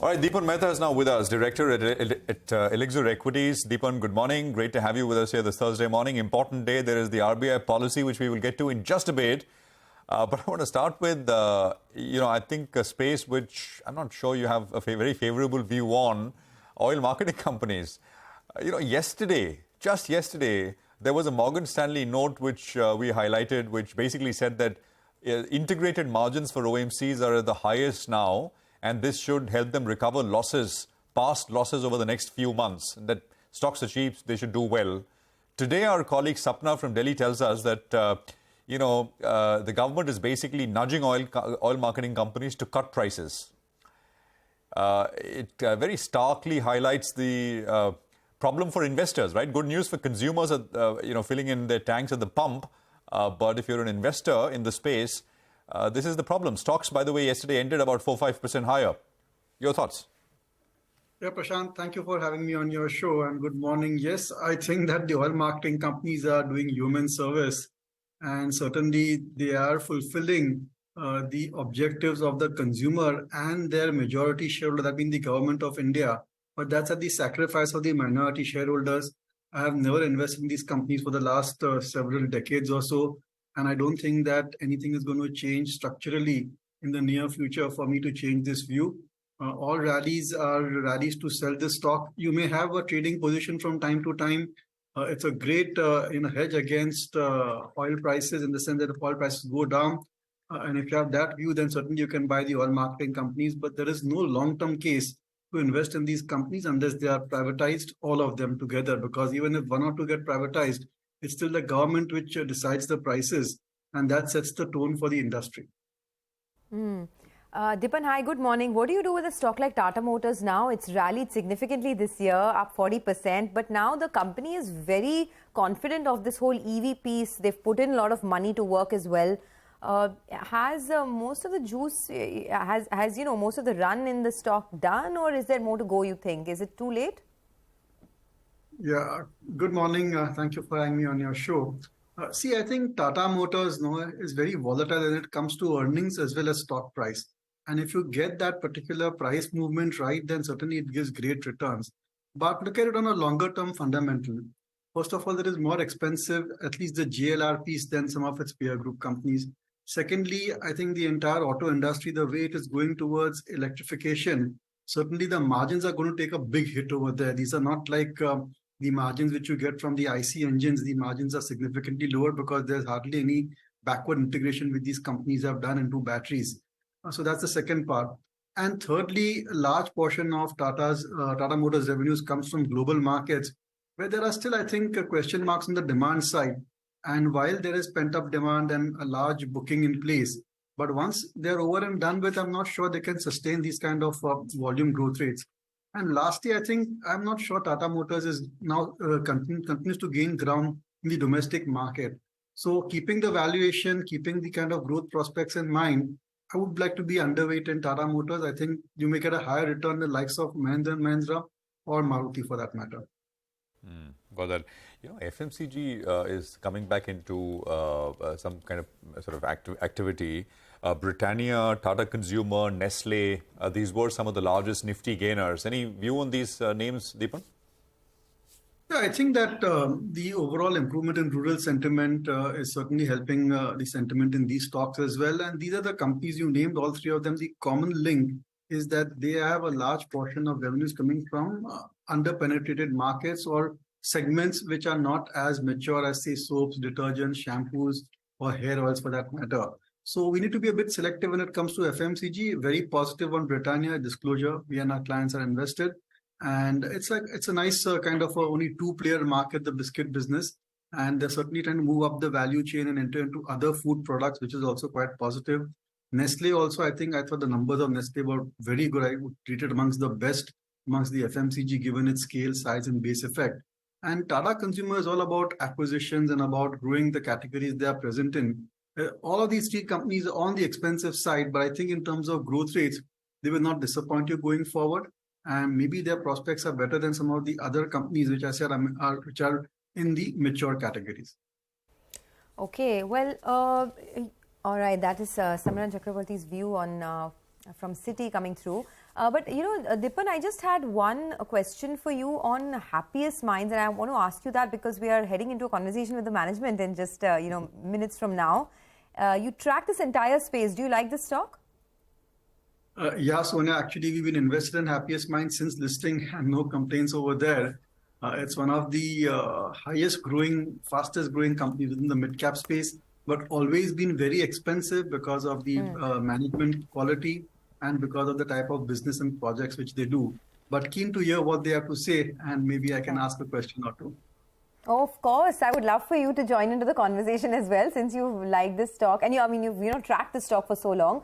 All right, Dipan Mehta is now with us, Director at Elixir Equities. Dipan, good morning. Great to have you with us here this Thursday morning. Important day. There is the RBI policy, which we will get to in just a bit. But I want to start with, I think a space which I'm not sure you have a very favorable view on, oil marketing companies. Just yesterday, there was a Morgan Stanley note which we highlighted, which basically said that integrated margins for OMCs are at the highest now, and this should help them recover past losses over the next few months. That stocks are cheap, they should do well. Today, our colleague Sapna from Delhi tells us that, the government is basically nudging oil marketing companies to cut prices. It very starkly highlights the problem for investors, right? Good news for consumers, filling in their tanks at the pump. But if you're an investor in the space, this is the problem. Stocks, by the way, yesterday ended about 4-5% higher. Your thoughts? Yeah, Prashant, thank you for having me on your show and good morning. Yes, I think that the oil marketing companies are doing human service and certainly they are fulfilling the objectives of the consumer and their majority shareholder, that being the government of India. But that's at the sacrifice of the minority shareholders. I have never invested in these companies for the last several decades or so. And I don't think that anything is going to change structurally in the near future for me to change this view. All rallies are rallies to sell this stock. You may have a trading position from time to time. It's a great hedge against oil prices in the sense that if oil prices go down. And if you have that view, then certainly you can buy the oil marketing companies. But there is no long-term case to invest in these companies unless they are privatized, all of them together. Because even if one or two get privatized, it's still the government which decides the prices, and that sets the tone for the industry. Dipan, hi, good morning. What do you do with a stock like Tata Motors now? It's rallied significantly this year, up 40%. But now the company is very confident of this whole EV piece. They've put in a lot of money to work as well. Has most of the juice, most of the run in the stock done, or is there more to go, you think? Is it too late? Yeah, good morning. Thank you for having me on your show. I think Tata Motors is very volatile when it comes to earnings as well as stock price. And if you get that particular price movement right, then certainly it gives great returns. But look at it on a longer term fundamental. First of all, it is more expensive, at least the JLR piece, than some of its peer group companies. Secondly, I think the entire auto industry, the way it is going towards electrification, certainly the margins are going to take a big hit over there. These are not like the margins which you get from the IC engines. The margins are significantly lower because there's hardly any backward integration which these companies have done into batteries. So that's the second part. And thirdly, a large portion of Tata Motors revenues comes from global markets, where there are still, I think, question marks on the demand side. And while there is pent-up demand and a large booking in place, but once they're over and done with, I'm not sure they can sustain these kind of volume growth rates. And lastly, I think I'm not sure Tata Motors is now continues to gain ground in the domestic market. So keeping the valuation, keeping the kind of growth prospects in mind, I would like to be underweight in Tata Motors. I think you may get a higher return the likes of Mahindra & Mahindra or Maruti for that matter. Got that. FMCG is coming back into some kind of sort of activity. Britannia, Tata Consumer, Nestle, these were some of the largest nifty gainers. Any view on these names, Dipan? Yeah, I think that the overall improvement in rural sentiment is certainly helping the sentiment in these stocks as well. And these are the companies you named, all three of them. The common link is that they have a large portion of revenues coming from under-penetrated markets or segments which are not as mature as, say, soaps, detergents, shampoos, or hair oils for that matter. So we need to be a bit selective when it comes to FMCG. Very positive on Britannia disclosure. We and our clients are invested. And it's a nice kind of only two-player market, the biscuit business. And they're certainly trying to move up the value chain and enter into other food products, which is also quite positive. Nestle also, I thought the numbers of Nestle were very good. I would treat it amongst the best amongst the FMCG given its scale, size, and base effect. And Tata Consumer is all about acquisitions and about growing the categories they are present in. All of these three companies are on the expensive side, but I think in terms of growth rates, they will not disappoint you going forward. And maybe their prospects are better than some of the other companies which I said which are in the mature categories. Okay, well, all right. That is Samaran Chakraborty's view on from Citi coming through. But Dipan, I just had one question for you on Happiest Minds, and I want to ask you that because we are heading into a conversation with the management in just minutes from now. You track this entire space. Do you like this stock? Yeah, Sonia, actually, we've been invested in Happiest Minds since listing and no complaints over there. It's one of the highest growing, fastest growing companies within the mid-cap space, but always been very expensive because of the management quality and because of the type of business and projects which they do. But keen to hear what they have to say, and maybe I can ask a question or two. Oh, of course. I would love for you to join into the conversation as well, since you like this stock and you've tracked this stock for so long.